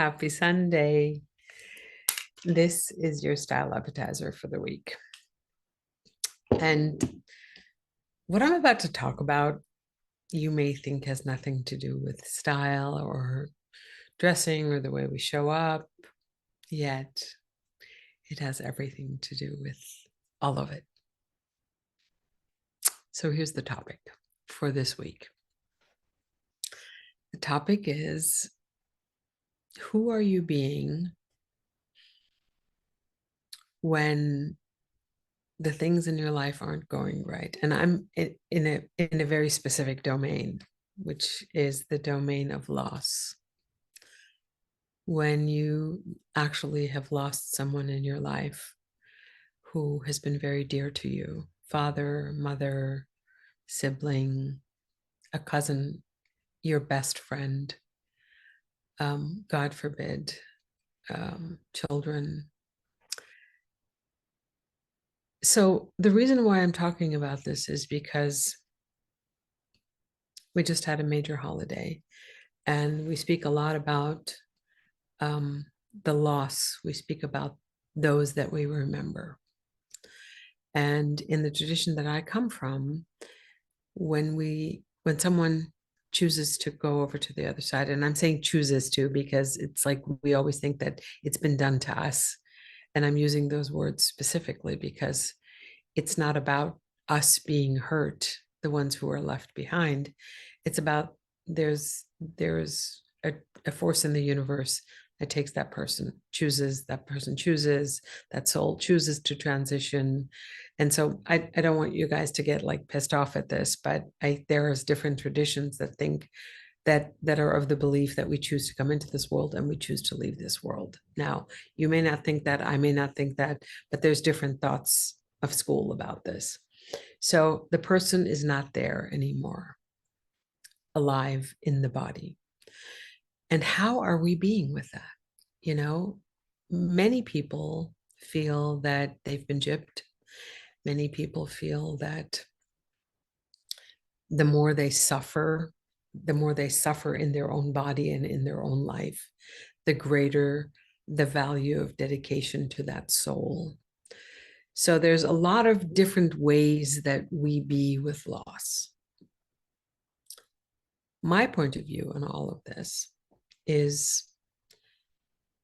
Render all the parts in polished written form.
Happy Sunday. This is your style appetizer for the week. And what I'm about to talk about, you may think has nothing to do with style or dressing or the way we show up, yet it has everything to do with all of it. So here's the topic for this week. The topic is, who are you being when the things in your life aren't going right? And I'm in a very specific domain, which is the domain of loss. When you actually have lost someone in your life who has been very dear to you, father, mother, sibling, a cousin, your best friend, God forbid, children. So the reason why I'm talking about this is because we just had a major holiday, and we speak a lot about the loss. We speak about those that we remember. And in the tradition that I come from, when someone chooses to go over to the other side, and I'm saying chooses to because it's like we always think that it's been done to us. And I'm using those words specifically because it's not about us being hurt, the ones who are left behind. It's about there's a force in the universe that takes that person chooses, that soul chooses to transition. And so I don't want you guys to get like pissed off at this, but there's different traditions that think that are of the belief that we choose to come into this world and we choose to leave this world. Now, you may not think that, I may not think that, but there's different thoughts of school about this. So the person is not there anymore, alive in the body. And how are we being with that? You know, many people feel that they've been gypped. Many people feel that the more they suffer in their own body and in their own life, the greater the value of dedication to that soul. So there's a lot of different ways that we be with loss. My point of view on all of this is,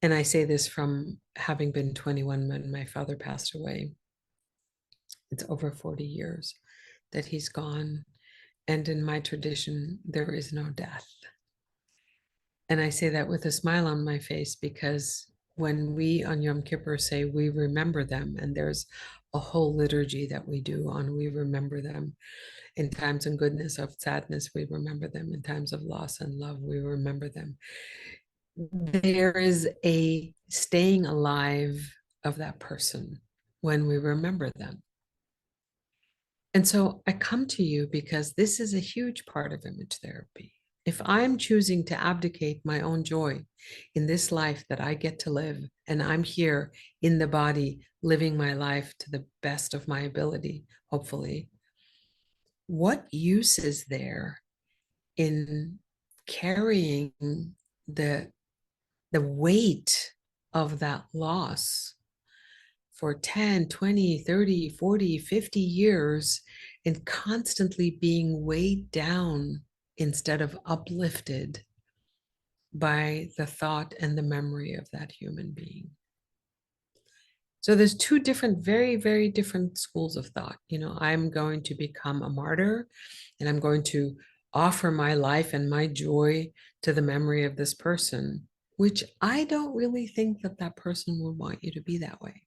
and I say this from having been 21 when my father passed away. It's over 40 years that he's gone. And in my tradition, there is no death. And I say that with a smile on my face because when we on Yom Kippur say we remember them, and there's a whole liturgy that we do on we remember them. In times of goodness, of sadness, we remember them. In times of loss and love, we remember them. There is a staying alive of that person when we remember them. And so I come to you because this is a huge part of image therapy. If I'm choosing to abdicate my own joy in this life that I get to live, and I'm here in the body, living my life to the best of my ability, hopefully, what use is there in carrying the weight of that loss for 10, 20, 30, 40, 50 years and constantly being weighed down instead of uplifted by the thought and the memory of that human being? So there's two different, very, very different schools of thought. You know, I'm going to become a martyr and I'm going to offer my life and my joy to the memory of this person, which I don't really think that that person would want you to be that way.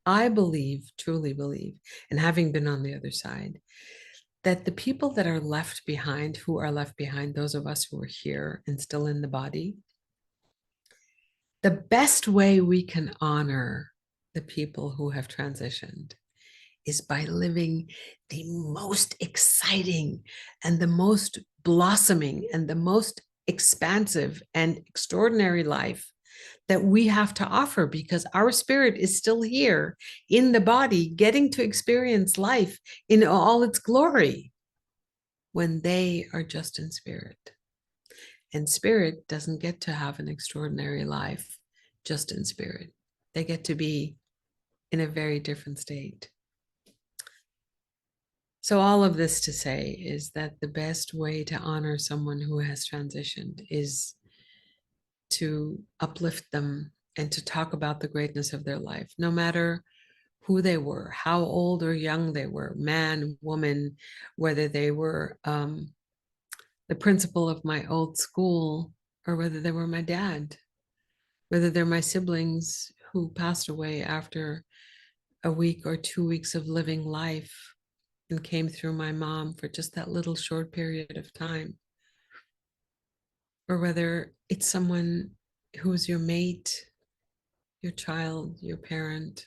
I believe, truly believe, and having been on the other side, that the people that are left behind, who are left behind, those of us who are here and still in the body, the best way we can honor the people who have transitioned is by living the most exciting and the most blossoming and the most expansive and extraordinary life that we have to offer, because our spirit is still here in the body, getting to experience life in all its glory when they are just in spirit. And spirit doesn't get to have an extraordinary life just in spirit. They get to be in a very different state. So all of this to say is that the best way to honor someone who has transitioned is to uplift them and to talk about the greatness of their life, no matter who they were, how old or young they were, man, woman, whether they were the principal of my old school or whether they were my dad, whether they're my siblings who passed away after a week or 2 weeks of living life and came through my mom for just that little short period of time, or whether it's someone who's your mate, your child, your parent.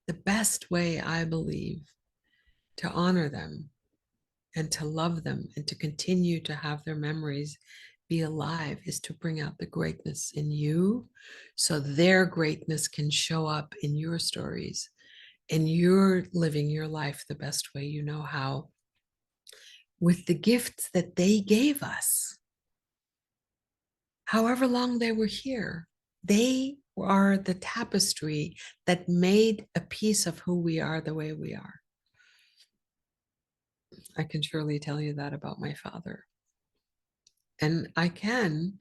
The best way, I believe, to honor them and to love them and to continue to have their memories be alive is to bring out the greatness in you so their greatness can show up in your stories and you're living your life the best way you know how with the gifts that they gave us, however long they were here. They are the tapestry that made a piece of who we are the way we are. I can surely tell you that about my father. And I can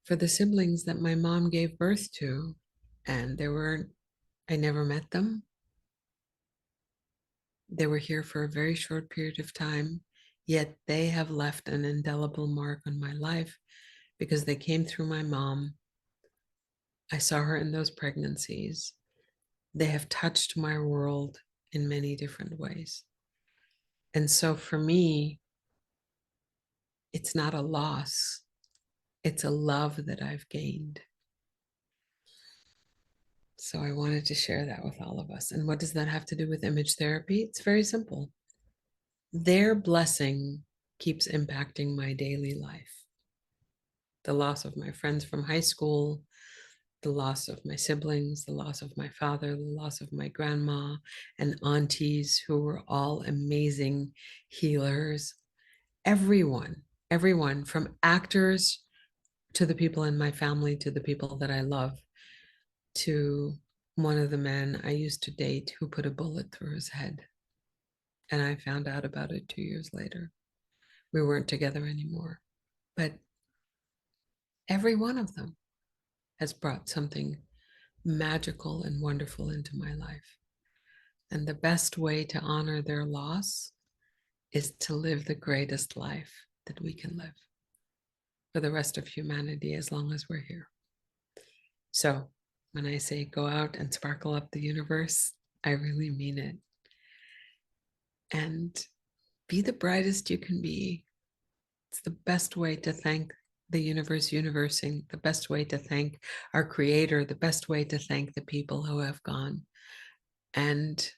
for the siblings that my mom gave birth to. And I never met them. They were here for a very short period of time, yet they have left an indelible mark on my life because they came through my mom. I saw her in those pregnancies. They have touched my world in many different ways. And so for me, it's not a loss, it's a love that I've gained. So I wanted to share that with all of us. And what does that have to do with image therapy? It's very simple. Their blessing keeps impacting my daily life. The loss of my friends from high school, the loss of my siblings, the loss of my father, the loss of my grandma and aunties who were all amazing healers. Everyone from actors to the people in my family, to the people that I love, to one of the men I used to date who put a bullet through his head. And I found out about it 2 years later. We weren't together anymore. But every one of them has brought something magical and wonderful into my life. And the best way to honor their loss is to live the greatest life that we can live for the rest of humanity as long as we're here. So when I say go out and sparkle up the universe, I really mean it. And be the brightest you can be. It's the best way to thank the universe universing, the best way to thank our creator, the best way to thank the people who have gone and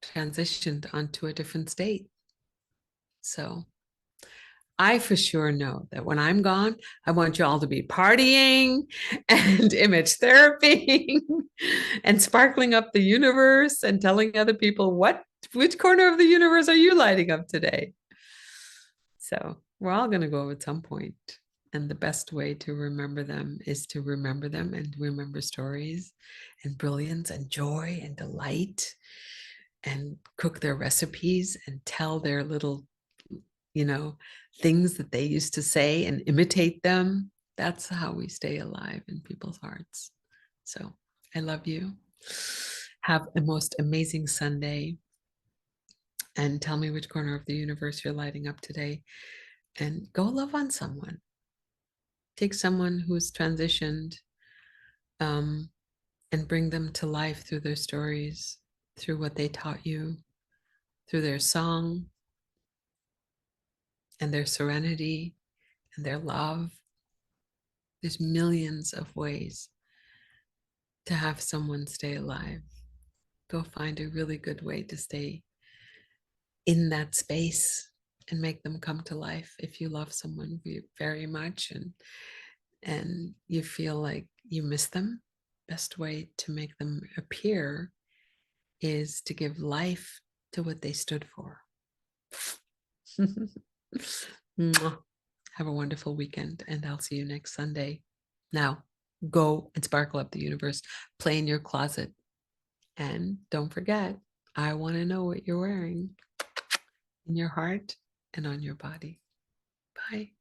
transitioned onto a different state. So I for sure know that when I'm gone, I want you all to be partying and image therapy and sparkling up the universe and telling other people which corner of the universe are you lighting up today? So we're all going to go at some point. And the best way to remember them is to remember them and remember stories and brilliance and joy and delight and cook their recipes and tell their little, things that they used to say and imitate them. That's how we stay alive in people's hearts. So I love you. Have a most amazing Sunday. And tell me which corner of the universe you're lighting up today. And go love on someone. Take someone who's transitioned and bring them to life through their stories, through what they taught you, through their song and their serenity and their love. There's millions of ways to have someone stay alive. Go find a really good way to stay in that space and make them come to life if you love someone very much and you feel like you miss them. Best way to make them appear is to give life to what they stood for. Have a wonderful weekend, and I'll see you next Sunday. Now, go and sparkle up the universe, play in your closet, and don't forget, I want to know what you're wearing in your heart and on your body. Bye.